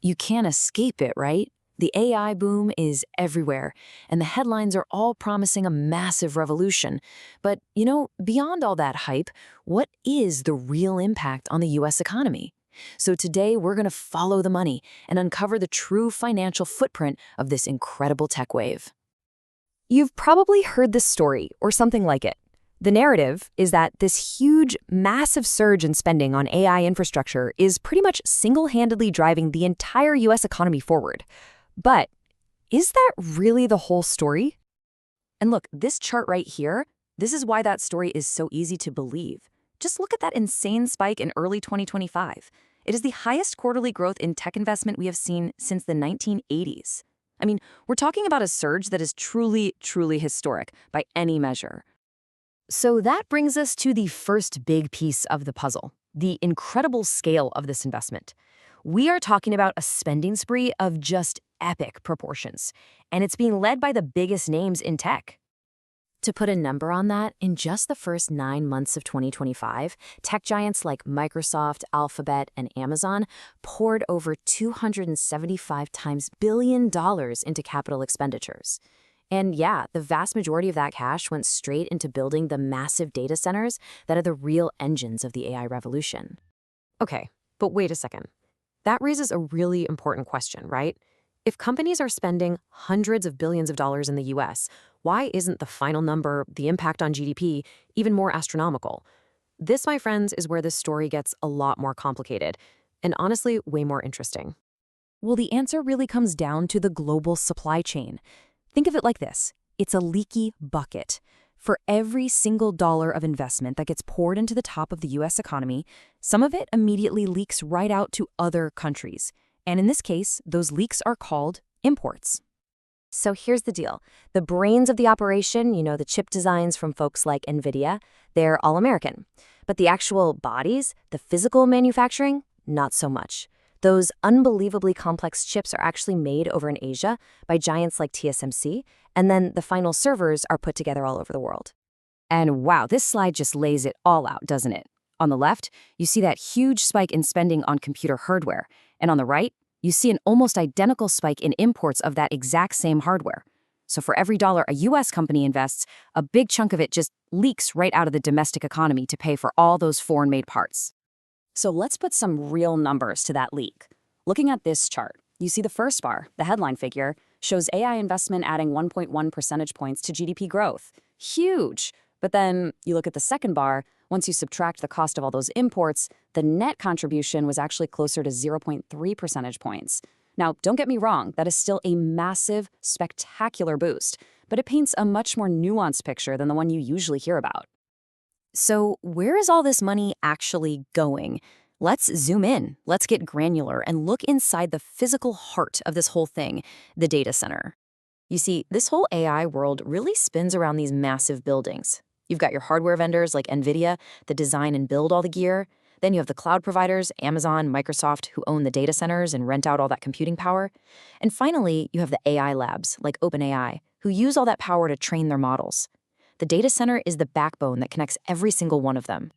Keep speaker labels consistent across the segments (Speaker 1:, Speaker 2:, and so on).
Speaker 1: You can't escape it, right? The AI boom is everywhere, and the headlines are all promising a massive revolution. But, beyond all that hype, what is the real impact on the US economy? So today, we're going to follow the money and uncover the true financial footprint of this incredible tech wave.
Speaker 2: You've probably heard this story or something like it. The narrative is that this huge, massive surge in spending on AI infrastructure is pretty much single-handedly driving the entire US economy forward. But is that really the whole story?
Speaker 1: And look, this chart right here, this is why that story is so easy to believe. Just look at that insane spike in early 2025. It is the highest quarterly growth in tech investment we have seen since the 1980s. I mean, we're talking about a surge that is truly, truly historic by any measure.
Speaker 2: So that brings us to the first big piece of the puzzle, the incredible scale of this investment. We are talking about a spending spree of just epic proportions, and it's being led by the biggest names in tech. To put a number on that, in just the first 9 months of 2025, tech giants like Microsoft, Alphabet, and Amazon poured over $275 billion into capital expenditures. And yeah, the vast majority of that cash went straight into building the massive data centers that are the real engines of the AI revolution.
Speaker 3: Okay, but wait a second. That raises a really important question, right? If companies are spending hundreds of billions of dollars in the US, why isn't the final number, the impact on GDP, even more astronomical? This, my friends, is where this story gets a lot more complicated, and honestly, way more interesting.
Speaker 2: Well, the answer really comes down to the global supply chain. Think of it like this. It's a leaky bucket. For every single dollar of investment that gets poured into the top of the US economy, some of it immediately leaks right out to other countries. And in this case, those leaks are called imports. So here's the deal. The brains of the operation, the chip designs from folks like NVIDIA, they're all American. But the actual bodies, the physical manufacturing, not so much. Those unbelievably complex chips are actually made over in Asia by giants like TSMC, and then the final servers are put together all over the world.
Speaker 1: And wow, this slide just lays it all out, doesn't it? On the left, you see that huge spike in spending on computer hardware, and on the right, you see an almost identical spike in imports of that exact same hardware. So for every dollar a US company invests, a big chunk of it just leaks right out of the domestic economy to pay for all those foreign-made parts. So let's put some real numbers to that leak. Looking at this chart, you see the first bar, the headline figure, shows AI investment adding 1.1 percentage points to GDP growth. Huge! But then you look at the second bar, once you subtract the cost of all those imports, the net contribution was actually closer to 0.3 percentage points. Now, don't get me wrong, that is still a massive, spectacular boost, but it paints a much more nuanced picture than the one you usually hear about. So where is all this money actually going? Let's zoom in, let's get granular, and look inside the physical heart of this whole thing, the data center. You see, this whole AI world really spins around these massive buildings. You've got your hardware vendors like NVIDIA that design and build all the gear. Then you have the cloud providers, Amazon, Microsoft, who own the data centers and rent out all that computing power. And finally, you have the AI labs like OpenAI, who use all that power to train their models. The data center is the backbone that connects every single one of them.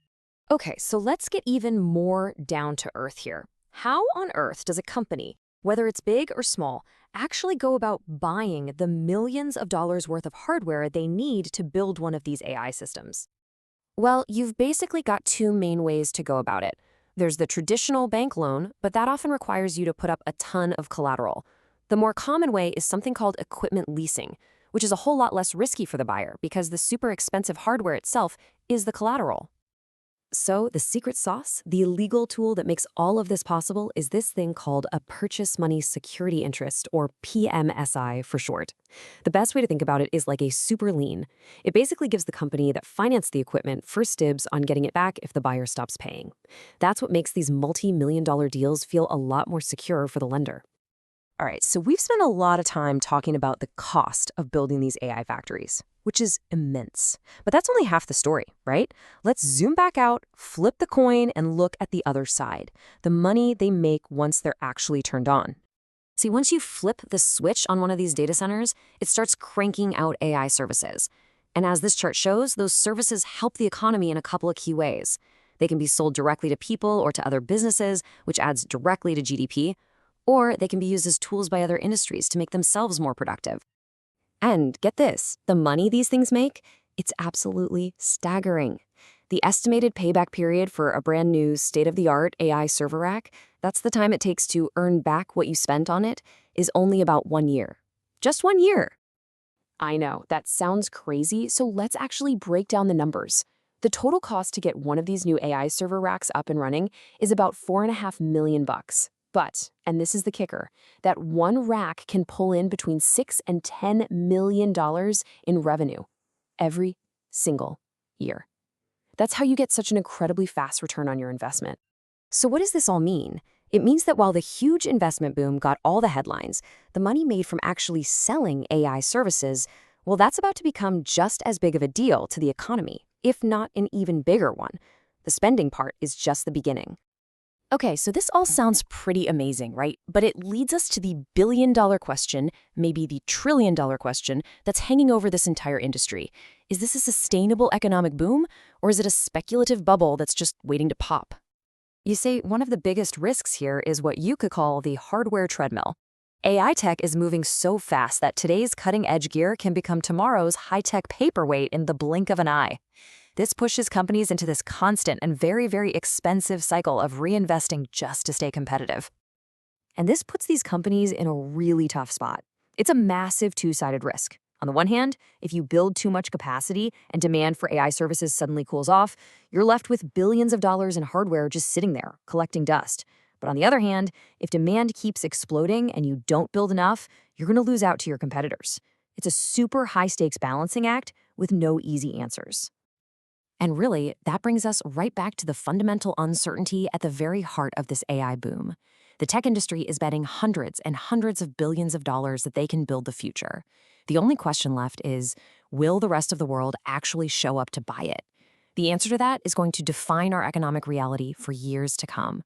Speaker 3: Okay, so let's get even more down to earth here. How on earth does a company, whether it's big or small, actually go about buying the millions of dollars worth of hardware they need to build one of these AI systems? Well, you've basically got two main ways to go about it. There's the traditional bank loan, but that often requires you to put up a ton of collateral. The more common way is something called equipment leasing, which is a whole lot less risky for the buyer because the super expensive hardware itself is the collateral. So the secret sauce, the illegal tool that makes all of this possible, is this thing called a purchase money security interest, or PMSI for short. The best way to think about it is like a super lien. It basically gives the company that financed the equipment first dibs on getting it back if the buyer stops paying. That's what makes these multi-million-dollar deals feel a lot more secure for the lender. All right, so we've spent a lot of time talking about the cost of building these AI factories, which is immense. But that's only half the story, right? Let's zoom back out, flip the coin, and look at the other side, the money they make once they're actually turned on. See, once you flip the switch on one of these data centers, it starts cranking out AI services. And as this chart shows, those services help the economy in a couple of key ways. They can be sold directly to people or to other businesses, which adds directly to GDP,
Speaker 1: Or they can be used as tools by other industries to make themselves more productive. And get this, the money these things make, it's absolutely staggering. The estimated payback period for a brand new state-of-the-art AI server rack, that's the time it takes to earn back what you spent on it, is only about 1 year. Just 1 year.
Speaker 3: I know, that sounds crazy, so let's actually break down the numbers. The total cost to get one of these new AI server racks up and running is about $4.5 million. But, and this is the kicker, that one rack can pull in between $6 and $10 million in revenue every single year. That's how you get such an incredibly fast return on your investment. So what does this all mean? It means that while the huge investment boom got all the headlines, the money made from actually selling AI services, well, that's about to become just as big of a deal to the economy, if not an even bigger one. The spending part is just the beginning.
Speaker 2: Okay, so this all sounds pretty amazing, right? But it leads us to the billion-dollar question, maybe the trillion-dollar question, that's hanging over this entire industry. Is this a sustainable economic boom, or is it a speculative bubble that's just waiting to pop?
Speaker 1: You see, one of the biggest risks here is what you could call the hardware treadmill. AI tech is moving so fast that today's cutting-edge gear can become tomorrow's high-tech paperweight in the blink of an eye. This pushes companies into this constant and very, very expensive cycle of reinvesting just to stay competitive. And this puts these companies in a really tough spot. It's a massive two-sided risk. On the one hand, if you build too much capacity and demand for AI services suddenly cools off, you're left with billions of dollars in hardware just sitting there, collecting dust. But on the other hand, if demand keeps exploding and you don't build enough, you're going to lose out to your competitors. It's a super high-stakes balancing act with no easy answers. And really, that brings us right back to the fundamental uncertainty at the very heart of this AI boom. The tech industry is betting hundreds and hundreds of billions of dollars that they can build the future. The only question left is, will the rest of the world actually show up to buy it? The answer to that is going to define our economic reality for years to come.